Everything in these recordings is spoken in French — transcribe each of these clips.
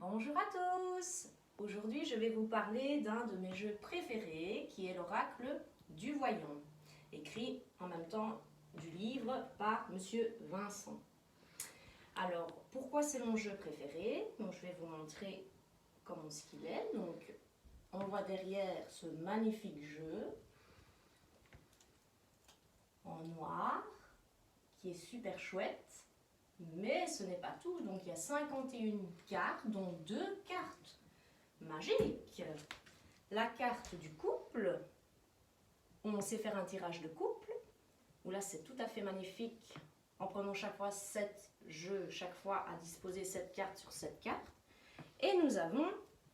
Bonjour à tous! Aujourd'hui, je vais vous parler d'un de mes jeux préférés qui est l'Oracle du Voyant, écrit en même temps du livre par Monsieur Vincent. Alors, pourquoi c'est mon jeu préféré? Donc, je vais vous montrer comment ce qu'il est. Donc, on voit derrière ce magnifique jeu en noir qui est super chouette. Mais ce n'est pas tout, donc il y a 51 cartes, dont 2 cartes magiques. La carte du couple, on sait faire un tirage de couple, où là c'est tout à fait magnifique, en prenant chaque fois 7 jeux, chaque fois à disposer 7 cartes sur 7 cartes. Et nous avons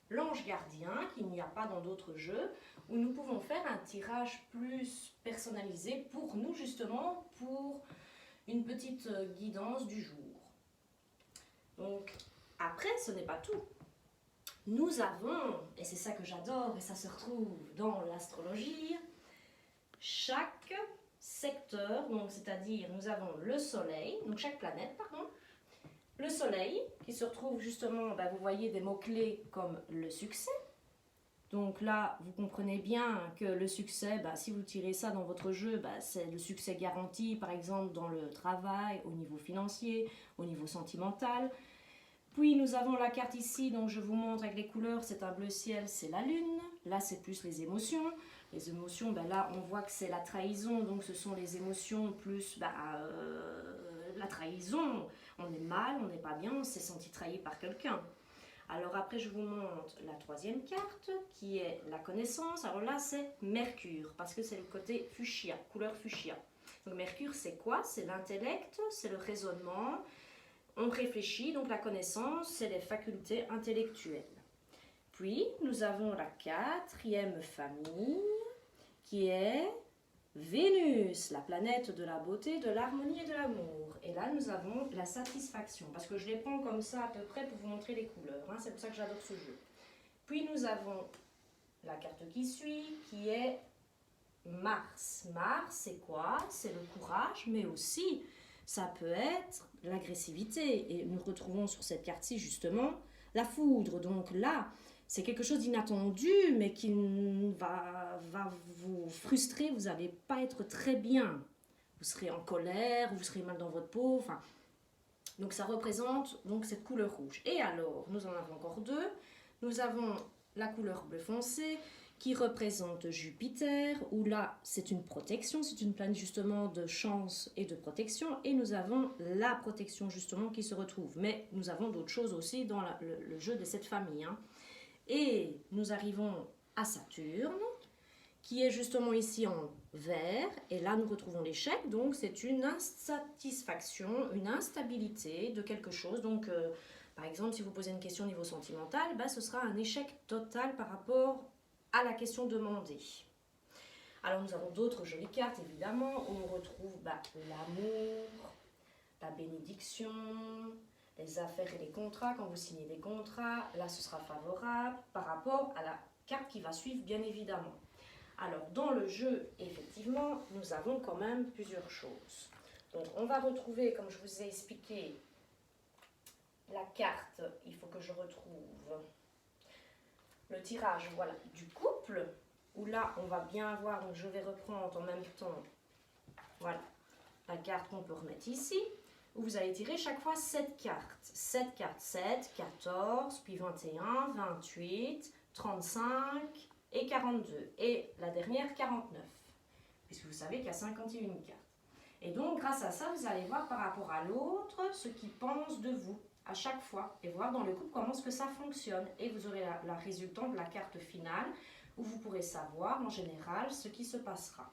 l'ange gardien, qu'il n'y a pas dans d'autres jeux, où nous pouvons faire un tirage plus personnalisé pour nous justement, pour une petite guidance du jour. Donc, après, ce n'est pas tout. Nous avons, et c'est ça que j'adore, et ça se retrouve dans l'astrologie, chaque secteur, donc c'est-à-dire nous avons le soleil, donc chaque planète, pardon, le soleil qui se retrouve justement, vous voyez des mots-clés comme le succès. Donc là, vous comprenez bien que le succès, si vous tirez ça dans votre jeu, c'est le succès garanti, par exemple dans le travail, au niveau financier, au niveau sentimental. Puis nous avons la carte ici, donc je vous montre avec les couleurs, c'est un bleu ciel, c'est la lune. Là, c'est plus les émotions. Les émotions, là, on voit que c'est la trahison, donc ce sont les émotions plus la trahison. On est mal, on n'est pas bien, on s'est senti trahi par quelqu'un. Alors après, je vous montre la troisième carte, qui est la connaissance. Alors là, c'est Mercure, parce que c'est le côté fuchsia, couleur fuchsia. Donc Mercure, c'est quoi? C'est l'intellect, c'est le raisonnement. On réfléchit, donc la connaissance, c'est les facultés intellectuelles. Puis, nous avons la quatrième famille, qui est Vénus, la planète de la beauté, de l'harmonie et de l'amour. Et là, nous avons la satisfaction, parce que je les prends comme ça à peu près pour vous montrer les couleurs. C'est pour ça que j'adore ce jeu. Puis, nous avons la carte qui suit, qui est Mars. Mars, c'est quoi? C'est le courage, mais aussi, ça peut être l'agressivité. Et nous retrouvons sur cette carte-ci, justement, la foudre. Donc là, c'est quelque chose d'inattendu, mais qui va vous frustrer. Vous n'allez pas être très bien. Vous serez en colère, vous serez mal dans votre peau. Donc ça représente donc cette couleur rouge. Et alors, nous en avons encore deux. Nous avons la couleur bleu foncé qui représente Jupiter, où là, c'est une protection, c'est une planète justement de chance et de protection. Et nous avons la protection justement qui se retrouve. Mais nous avons d'autres choses aussi dans le jeu de cette famille. Et nous arrivons à Saturne, qui est justement ici en vert. Et là, nous retrouvons l'échec. Donc, c'est une insatisfaction, une instabilité de quelque chose. Donc, par exemple, si vous posez une question au niveau sentimental, ce sera un échec total par rapport à la question demandée. Alors, nous avons d'autres jolies cartes, évidemment, où on retrouve l'amour, la bénédiction, les affaires et les contrats. Quand vous signez des contrats, là, ce sera favorable par rapport à la carte qui va suivre, bien évidemment. Alors, dans le jeu, effectivement, nous avons quand même plusieurs choses. Donc, on va retrouver, comme je vous ai expliqué, la carte, il faut que je retrouve le tirage, voilà, du couple, où là, on va bien voir, donc je vais reprendre en même temps, voilà, la carte qu'on peut remettre ici, où vous allez tirer chaque fois 7 cartes. 7 cartes, 7, 14, puis 21, 28, 35 et 42. Et la dernière, 49, puisque vous savez qu'il y a 51 cartes. Et donc, grâce à ça, vous allez voir par rapport à l'autre ce qu'il pense de vous à chaque fois et voir dans le couple comment est-ce que ça fonctionne. Et vous aurez la résultante de la carte finale où vous pourrez savoir en général ce qui se passera.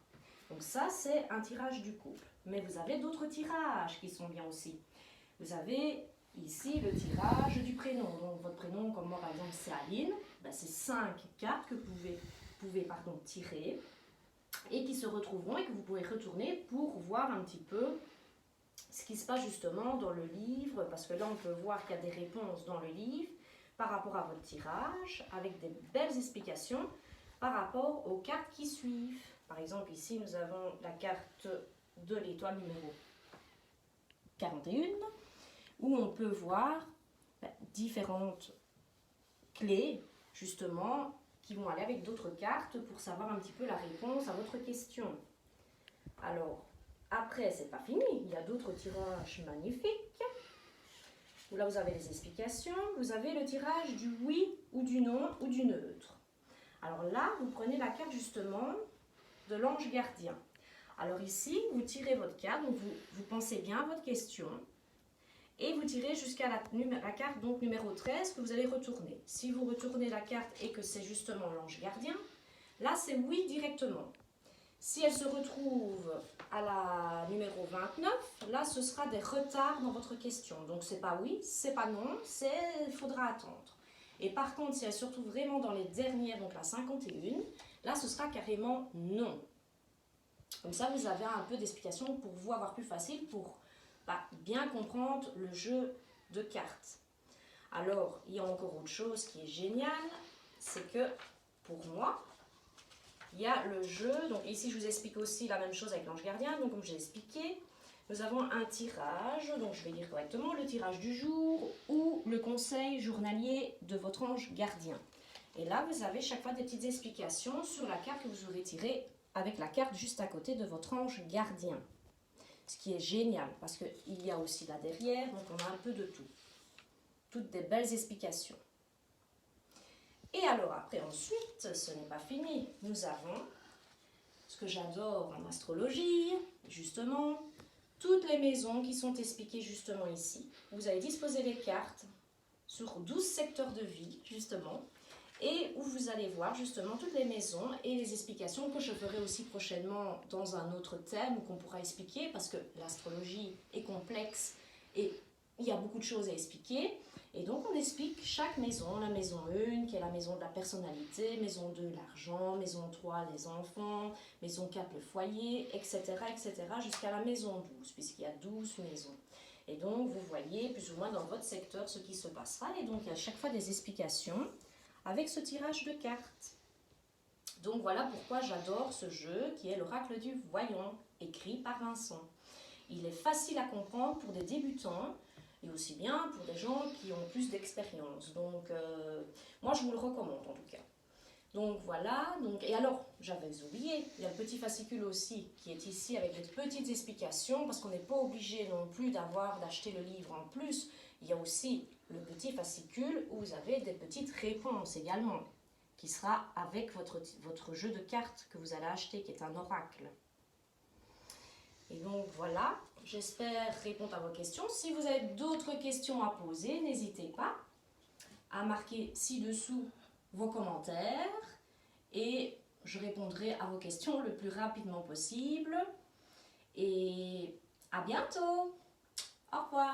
Donc ça, c'est un tirage du couple. Mais vous avez d'autres tirages qui sont bien aussi. Vous avez ici le tirage du prénom. Donc votre prénom, comme moi par exemple, c'est Aline. C'est 5 cartes que vous pouvez tirer et qui se retrouveront et que vous pourrez retourner pour voir un petit peu ce qui se passe justement dans le livre, parce que là on peut voir qu'il y a des réponses dans le livre par rapport à votre tirage, avec des belles explications par rapport aux cartes qui suivent. Par exemple ici nous avons la carte de l'étoile numéro 41, où on peut voir différentes clés, justement, qui vont aller avec d'autres cartes pour savoir un petit peu la réponse à votre question. Alors, après, c'est pas fini. Il y a d'autres tirages magnifiques. Là, vous avez les explications. Vous avez le tirage du oui ou du non ou du neutre. Alors là, vous prenez la carte, justement, de l'ange gardien. Alors ici, vous tirez votre carte, donc vous pensez bien à votre question. Et vous tirez jusqu'à la carte donc numéro 13 que vous allez retourner. Si vous retournez la carte et que c'est justement l'ange gardien, là c'est oui directement. Si elle se retrouve à la numéro 29, là ce sera des retards dans votre question. Donc c'est pas oui, c'est pas non, il faudra attendre. Et par contre, si elle se retrouve vraiment dans les dernières, donc la 51, là ce sera carrément non. Comme ça, vous avez un peu d'explication pour vous avoir plus facile pour bien comprendre le jeu de cartes. Alors, il y a encore autre chose qui est géniale, c'est que pour moi, il y a le jeu. Donc ici, je vous explique aussi la même chose avec l'ange gardien. Donc comme j'ai expliqué, nous avons un tirage, donc je vais lire correctement, le tirage du jour ou le conseil journalier de votre ange gardien. Et là, vous avez chaque fois des petites explications sur la carte que vous aurez tirée avec la carte juste à côté de votre ange gardien. Ce qui est génial, parce qu'il y a aussi là derrière, donc on a un peu de tout. Toutes des belles explications. Et alors après, ensuite, ce n'est pas fini. Nous avons ce que j'adore en astrologie, justement, toutes les maisons qui sont expliquées justement ici. Vous allez disposer les cartes sur 12 secteurs de vie, justement, et où vous allez voir justement toutes les maisons et les explications que je ferai aussi prochainement dans un autre thème qu'on pourra expliquer parce que l'astrologie est complexe et il y a beaucoup de choses à expliquer. Et donc on explique chaque maison, la maison 1 qui est la maison de la personnalité, maison 2 l'argent, maison 3 les enfants, maison 4 le foyer, etc. etc. jusqu'à la maison 12 puisqu'il y a 12 maisons. Et donc vous voyez plus ou moins dans votre secteur ce qui se passera et donc il y a à chaque fois des explications avec ce tirage de cartes. Donc voilà pourquoi j'adore ce jeu qui est l'oracle du voyant, écrit par Vincent. Il est facile à comprendre pour des débutants et aussi bien pour des gens qui ont plus d'expérience. Donc moi je vous le recommande en tout cas. Donc voilà, et alors j'avais oublié, il y a le petit fascicule aussi qui est ici avec des petites explications parce qu'on n'est pas obligé non plus d'acheter le livre en plus. Il y a aussi le petit fascicule où vous avez des petites réponses également, qui sera avec votre jeu de cartes que vous allez acheter, qui est un oracle. Et donc voilà, j'espère répondre à vos questions. Si vous avez d'autres questions à poser, n'hésitez pas à marquer ci-dessous vos commentaires et je répondrai à vos questions le plus rapidement possible. Et à bientôt. Au revoir.